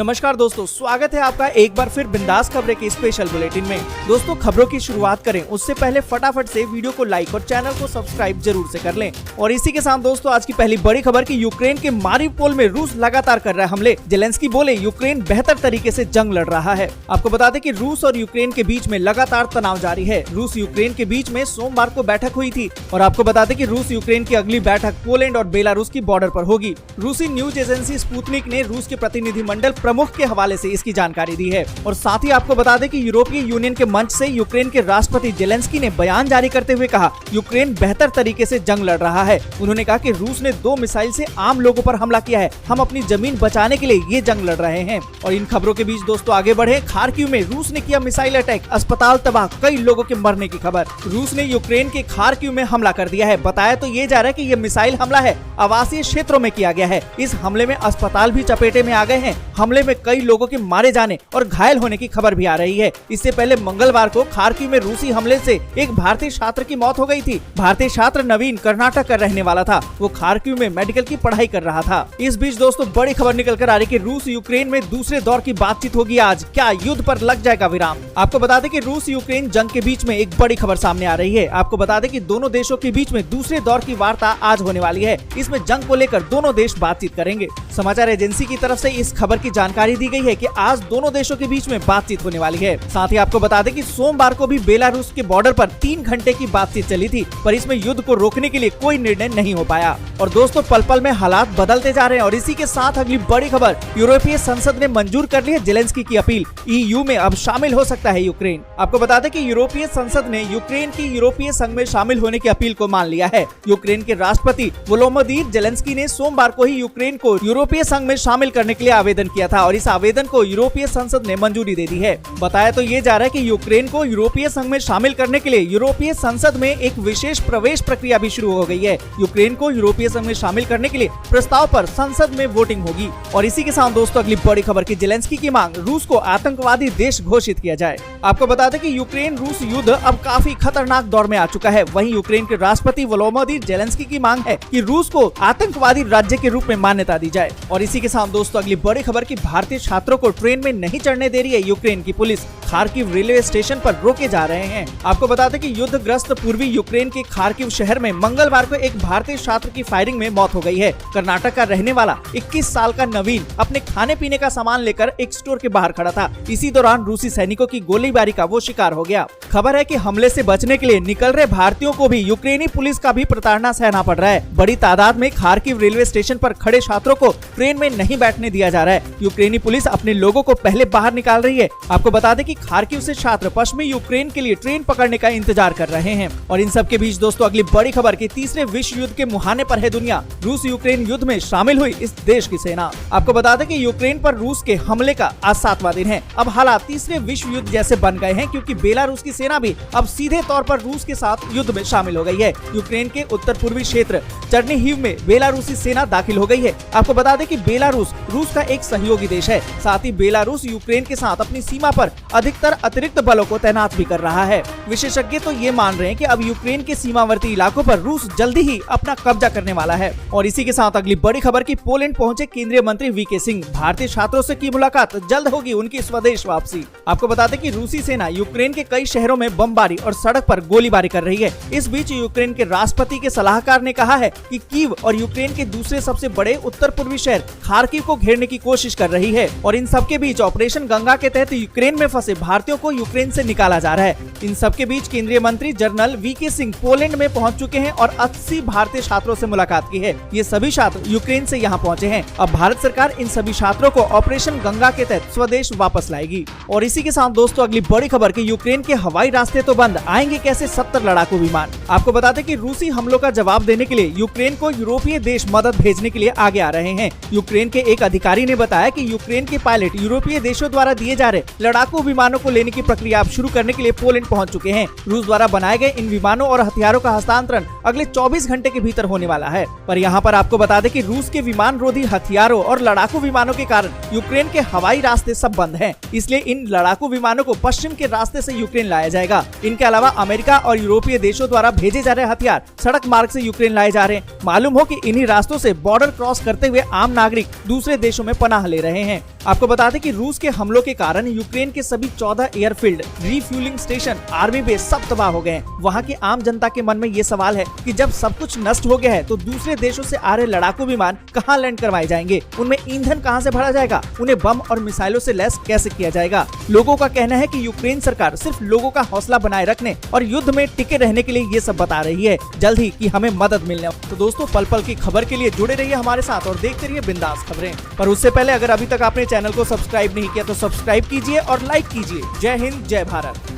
नमस्कार दोस्तों, स्वागत है आपका एक बार फिर बिंदास खबरें के स्पेशल बुलेटिन में। दोस्तों, खबरों की शुरुआत करें उससे पहले फटाफट से वीडियो को लाइक और चैनल को सब्सक्राइब जरूर से कर लें। और इसी के साथ दोस्तों, आज की पहली बड़ी खबर की यूक्रेन के मारिउपोल में रूस लगातार कर रहा है हमले। जेलेंस्की बोले यूक्रेन बेहतर तरीके से जंग लड़ रहा है। आपको बता दें कि रूस और यूक्रेन के बीच में लगातार तनाव जारी है। रूस यूक्रेन के बीच में सोमवार को बैठक हुई थी और आपको बता दें कि रूस यूक्रेन की अगली बैठक पोलैंड और बेलारूस की बॉर्डर पर होगी। रूसी न्यूज एजेंसी स्पुतनिक ने रूस के प्रतिनिधिमंडल प्रमुख के हवाले से इसकी जानकारी दी है। और साथ ही आपको बता दें कि यूरोपीय यूनियन के मंच से यूक्रेन के राष्ट्रपति जेलेंस्की ने बयान जारी करते हुए कहा, यूक्रेन बेहतर तरीके से जंग लड़ रहा है। उन्होंने कहा कि रूस ने 2 मिसाइल से आम लोगों पर हमला किया है। हम अपनी जमीन बचाने के लिए ये जंग लड़ रहे हैं। और इन खबरों के बीच दोस्तों आगे बढ़े, खार्किव में रूस ने किया मिसाइल अटैक, अस्पताल तबाह, कई लोगों के मरने की खबर। रूस ने यूक्रेन के खार्किव में हमला कर दिया है। बताया तो ये जा रहा है कि ये मिसाइल हमला है आवासीय क्षेत्रों में किया गया है। इस हमले में अस्पताल भी चपेटे में आ गए हैं। हमले में कई लोगों के मारे जाने और घायल होने की खबर भी आ रही है। इससे पहले मंगलवार को खार्किव में रूसी हमले से एक भारतीय छात्र की मौत हो गई थी। भारतीय छात्र नवीन कर्नाटक का रहने वाला था। वो खार्किव में मेडिकल की पढ़ाई कर रहा था। इस बीच दोस्तों बड़ी खबर निकल कर आ रही है कि रूस यूक्रेन में दूसरे दौर की बातचीत होगी आज। क्या युद्ध पर लग जाएगा विराम? आपको बता दें कि रूस यूक्रेन जंग के बीच में एक बड़ी खबर सामने आ रही है। आपको बता दें कि दोनों देशों के बीच में दूसरे दौर की वार्ता आज होने वाली है। इसमें जंग को लेकर दोनों देश बातचीत करेंगे। समाचार एजेंसी की तरफ से इस खबर की जानकारी दी गई है कि आज दोनों देशों के बीच में बातचीत होने वाली है। साथ ही आपको बता दें कि सोमवार को भी बेलारूस के बॉर्डर पर 3 घंटे की बातचीत चली थी, पर इसमें युद्ध को रोकने के लिए कोई निर्णय नहीं हो पाया। और दोस्तों पल पल में हालात बदलते जा रहे हैं। और इसी के साथ अगली बड़ी खबर, यूरोपीय संसद ने मंजूर कर ली है जेलेंस्की की अपील। EU में अब शामिल हो सकता है यूक्रेन। आपको बता दें कि यूरोपीय संसद ने यूक्रेन की यूरोपीय संघ में शामिल होने की अपील को मान लिया है। यूक्रेन के राष्ट्रपति वोलोदिमीर जेलेंस्की ने सोमवार को ही यूक्रेन को यूरोपीय संघ में शामिल करने के लिए आवेदन किया था और इस आवेदन को यूरोपीय संसद ने मंजूरी दे दी है। बताया तो ये जा रहा है कि यूक्रेन को यूरोपीय संघ में शामिल करने के लिए यूरोपीय संसद में एक विशेष प्रवेश प्रक्रिया भी शुरू हो गई है। यूक्रेन को यूरोपीय संघ में शामिल करने के लिए प्रस्ताव पर संसद में वोटिंग होगी। और इसी के साथ दोस्तों अगली बड़ी खबर की जेलेंस्की की मांग, रूस को आतंकवादी देश घोषित किया जाए। आपको बता दें कि यूक्रेन रूस युद्ध अब काफी खतरनाक दौर में आ चुका है। वहीं यूक्रेन के राष्ट्रपति वोलोदिमीर जेलेंस्की की मांग है कि रूस को आतंकवादी राज्य के रूप में मान्यता दी जाए। और इसी के साथ दोस्तों अगली बड़ी खबर की भारतीय छात्रों को ट्रेन में नहीं चढ़ने दे रही है यूक्रेन की पुलिस। खार्किव रेलवे स्टेशन पर रोके जा रहे हैं। आपको बता दें कि युद्धग्रस्त पूर्वी यूक्रेन के खार्किव शहर में मंगलवार को एक भारतीय छात्र की फायरिंग में मौत हो गई है। कर्नाटक का रहने वाला 21 साल का नवीन अपने खाने पीने का सामान लेकर एक स्टोर के बाहर खड़ा था। इसी दौरान रूसी सैनिकों की गोलीबारी का वो शिकार हो गया। खबर है कि हमले से बचने के लिए निकल रहे भारतीयों को भी यूक्रेनी पुलिस का भी प्रताड़ना सहना पड़ रहा है। बड़ी तादाद में खार्किव रेलवे स्टेशन पर खड़े छात्रों को ट्रेन में नहीं बैठने दिया जा रहा है। यूक्रेनी पुलिस अपने लोगों को पहले बाहर निकाल रही है। आपको बता दें कि खार्किव से छात्र पश्चिमी यूक्रेन के लिए ट्रेन पकड़ने का इंतजार कर रहे हैं। और इन सब के बीच दोस्तों अगली बड़ी खबर की तीसरे विश्व युद्ध के मुहाने पर है दुनिया। रूस यूक्रेन युद्ध में शामिल हुई इस देश की सेना। आपको बता दें कि यूक्रेन पर रूस के हमले का आज 7वां दिन है। अब हालात तीसरे विश्व युद्ध जैसे बन गए हैं, क्योंकि बेलारूस की सेना भी अब सीधे तौर पर रूस के साथ युद्ध में शामिल हो गई है। यूक्रेन के उत्तर पूर्वी क्षेत्र चर्निहिव में बेलारूसी सेना दाखिल हो गई है। आपको बता दें कि बेलारूस रूस का एक सहयोगी देश है। साथ ही बेलारूस यूक्रेन के साथ अपनी सीमा पर अधिकतर अतिरिक्त बलों को तैनात भी कर रहा है। विशेषज्ञ तो ये मान रहे हैं कि अब यूक्रेन के सीमावर्ती इलाकों पर रूस जल्दी ही अपना कब्जा करने वाला है। और इसी के साथ अगली बड़ी खबर की पोलैंड पहुंचे केंद्रीय मंत्री वीके सिंह। भारतीय छात्रों से की मुलाकात, जल्द होगी उनकी स्वदेश वापसी। आपको बता दें कि रूसी सेना यूक्रेन के कई शहरों में बमबारी और सड़क पर गोलीबारी कर रही है। इस बीच यूक्रेन के राष्ट्रपति के सलाहकार ने कहा है कि कीव और यूक्रेन के दूसरे सबसे बड़े उत्तर पूर्वी शहर खार्किव को घेरने की कोशिश कर रही है। और इन सबके बीच ऑपरेशन गंगा के तहत यूक्रेन में फंसे भारतीयों को यूक्रेन से निकाला जा रहा है। इन सबके बीच केंद्रीय मंत्री जनरल वीके सिंह पोलैंड में पहुंच चुके हैं और 80 भारतीय छात्रों से मुलाकात की है। ये सभी छात्र यूक्रेन से यहाँ पहुंचे हैं। अब भारत सरकार इन सभी छात्रों को ऑपरेशन गंगा के तहत स्वदेश वापस लाएगी। और इसी के साथ दोस्तों अगली बड़ी खबर की यूक्रेन के हवाई रास्ते तो बंद, आएंगे कैसे 70 लड़ाकू विमान। आपको बता दें कि रूसी हमलों का जवाब देने के लिए यूक्रेन को यूरोपीय देश मदद भेजने के लिए आगे आ रहे हैं। यूक्रेन के एक अधिकारी ने बताया कि यूक्रेन के पायलट यूरोपीय देशों द्वारा दिए जा रहे लड़ाकू विमानों को लेने की प्रक्रिया शुरू करने के लिए पोलैंड पहुंच चुके हैं। रूस द्वारा बनाए गए इन विमानों और हथियारों का हस्तांतरण अगले 24 घंटे के भीतर होने वाला है। पर यहाँ पर आपको बता दें कि रूस के विमान रोधी हथियारों और लड़ाकू विमानों के कारण यूक्रेन के हवाई रास्ते सब बंद हैं। इसलिए इन लड़ाकू विमानों को पश्चिम के रास्ते से यूक्रेन लाया जाएगा। इनके अलावा अमेरिका और यूरोपीय देशों द्वारा भेजे जा रहे हथियार सड़क मार्ग से यूक्रेन लाए जा रहे हैं। मालूम हो कि इन्हीं रास्तों से बॉर्डर क्रॉस करते हुए आम नागरिक दूसरे देशों में पनाह ले रहे हैं। आपको बता दें कि रूस के हमलों के कारण यूक्रेन के सभी 14 airfield, refuelling station, army base सब तबाह हो गए हैं। वहाँ की आम जनता के मन में ये सवाल है कि जब सब कुछ नष्ट हो गया है तो दूसरे देशों से आ रहे लड़ाकू विमान कहाँ लैंड करवाए जाएंगे, उनमें ईंधन कहाँ से भरा जाएगा, उन्हें बम और मिसाइलों से लैस कैसे किया जाएगा। लोगों का कहना है कि यूक्रेन सरकार सिर्फ लोगों का हौसला बनाए रखने और युद्ध में टिके रहने के लिए ये सब बता रही है, जल्द ही कि हमें मदद मिलने। तो दोस्तों, पल पल की खबर के लिए जुड़े रहिए हमारे साथ और देखते रहिए बिंदास खबरें। पर उससे पहले अगर अभी तक आपने चैनल को सब्सक्राइब नहीं किया तो सब्सक्राइब कीजिए और लाइक कीजिए। जय हिंद, जय भारत।